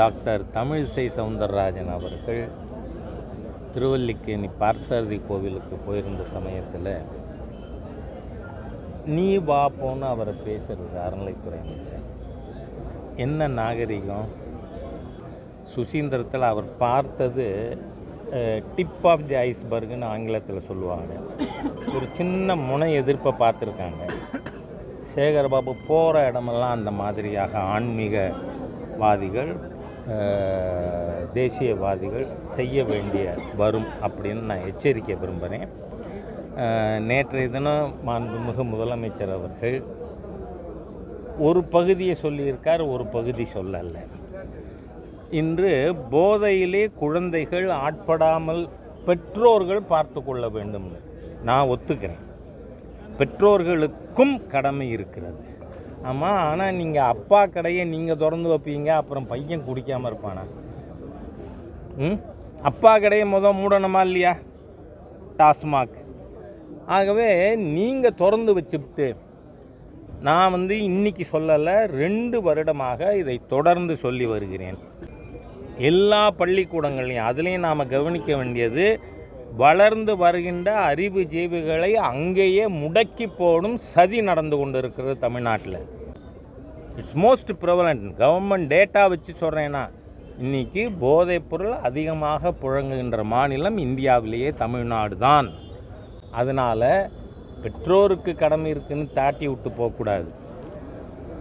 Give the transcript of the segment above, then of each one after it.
Doctor Tamilisai Soundararajan அவர்கள் திருவல்லிக்கேணி பார்த்தசாரதி கோவிலுக்கு போயிருந்த சமயத்தில் நீ வா போன்னு அவரை பேசுகிறது அறநிலைத்துறை அமைச்சர். என்ன நாகரிகம்? சுசீந்திரத்தில் அவர் பார்த்தது டிப் ஆஃப் தி ஐஸ்பர்க்னு ஆங்கிலத்தில் சொல்லுவாங்க. ஒரு சின்ன முனை எதிர்ப்பை பார்த்துருக்காங்க. சேகர்பாபு போகிற இடமெல்லாம் அந்த மாதிரியாக ஆன்மீகவாதிகள் தேசியவாதிகள் செய்ய வேண்டிய வரும் அப்படின்னு நான் எச்சரிக்கை விரும்புகிறேன். நேற்றைய தினம் மாண்புமிகு முதலமைச்சர் அவர்கள் ஒரு பகுதியை சொல்லியிருக்கார், ஒரு பகுதி சொல்லலை. இன்று போதையிலே குழந்தைகள் ஆட்படாமல் பெற்றோர்கள் பார்த்து கொள்ள வேண்டும்னு நான் ஒத்துக்கிறேன். பெற்றோர்களுக்கும் கடமை இருக்கிறது. ஆமாம், ஆனால் நீங்கள் அப்பா கடையை நீங்கள் திறந்து வைப்பீங்க, அப்புறம் பையன் குடிக்காமல் இருப்பானா? அப்பா கடையை மூடணுமா இல்லையா? டாஸ்மாக். ஆகவே நீங்கள் திறந்து வச்சுவிட்டு, நான் இன்னைக்கு சொல்லலை, 2 வருடமாக இதை தொடர்ந்து சொல்லி வருகிறேன். எல்லா பள்ளிக்கூடங்களையும் அதுலேயும் நாம் கவனிக்க வேண்டியது, வளர்ந்து வருகின்ற அறிவு ஜீவிகளை அங்கேயே முடக்கி போடும் சதி நடந்து கொண்டு இருக்கிறது தமிழ்நாட்டில். It's most prevalent. Government data வச்சு சொல்கிறேன்னா, இன்றைக்கி போதைப்பொருள் அதிகமாக புழங்குகின்ற மாநிலம் இந்தியாவிலேயே தமிழ்நாடு தான். அதனால் பெற்றோருக்கு கடமை இருக்குன்னு தாட்டி விட்டு போகக்கூடாது,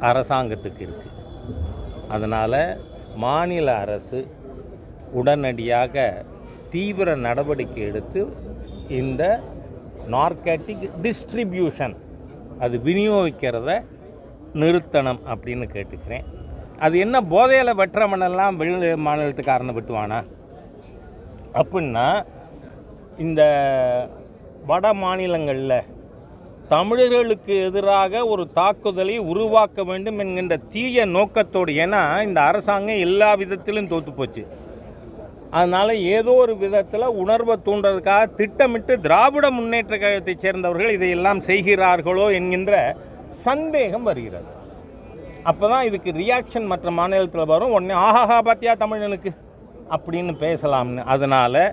அரசாங்கத்துக்கு இருக்குது. அதனால் மாநில அரசு உடனடியாக தீவிர நடவடிக்கை எடுத்து இந்த நார்கட்டிக் டிஸ்ட்ரிபியூஷன் அது விநியோகிக்கிறத நிறுத்தணும் அப்படின்னு கேட்டுக்கிறேன். அது என்ன போதையில் வெட்டுறவனெல்லாம் வெளி மாநிலத்துக்காரனை வெட்டுவானா? அப்படின்னா இந்த வட மாநிலங்களில் தமிழர்களுக்கு எதிராக ஒரு தாக்குதலை உருவாக்க வேண்டும் என்கின்ற தீய நோக்கத்தோடு, ஏன்னா இந்த அரசாங்கம் எல்லா விதத்திலும் தோற்று போச்சு. அதனால் ஏதோ ஒரு விதத்தில் உணர்வை தூண்டுறதுக்காக திட்டமிட்டு திராவிட முன்னேற்ற கழகத்தைச் சேர்ந்தவர்கள் இதையெல்லாம் செய்கிறார்களோ என்கின்ற சந்தேகம் வருகிறது. அப்போ தான் இதுக்கு ரியாக்ஷன் மற்ற மாநிலத்தில் வரும். உடனே ஆஹாஹா பாத்தியா தமிழனுக்கு அப்படின்னு பேசலாம்னு. அதனால்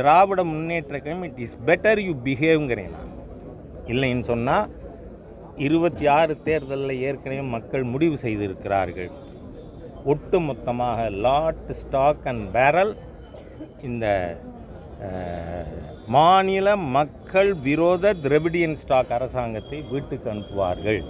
Dravida Munnetra Kazhagam it is better you பிஹேவ்ங்கிறேன் நான். இல்லைன்னு சொன்னால் 26 தேர்தலில் ஏற்கனவே மக்கள் முடிவு செய்திருக்கிறார்கள். ஒட்டு மொத்தமாக லாட் ஸ்டாக் அண்ட் பேரல் இந்த மாநில மக்கள் விரோத திராவிடியன் ஸ்டாக் அரசாங்கத்தை வீட்டுக்கு அனுப்புவார்கள்.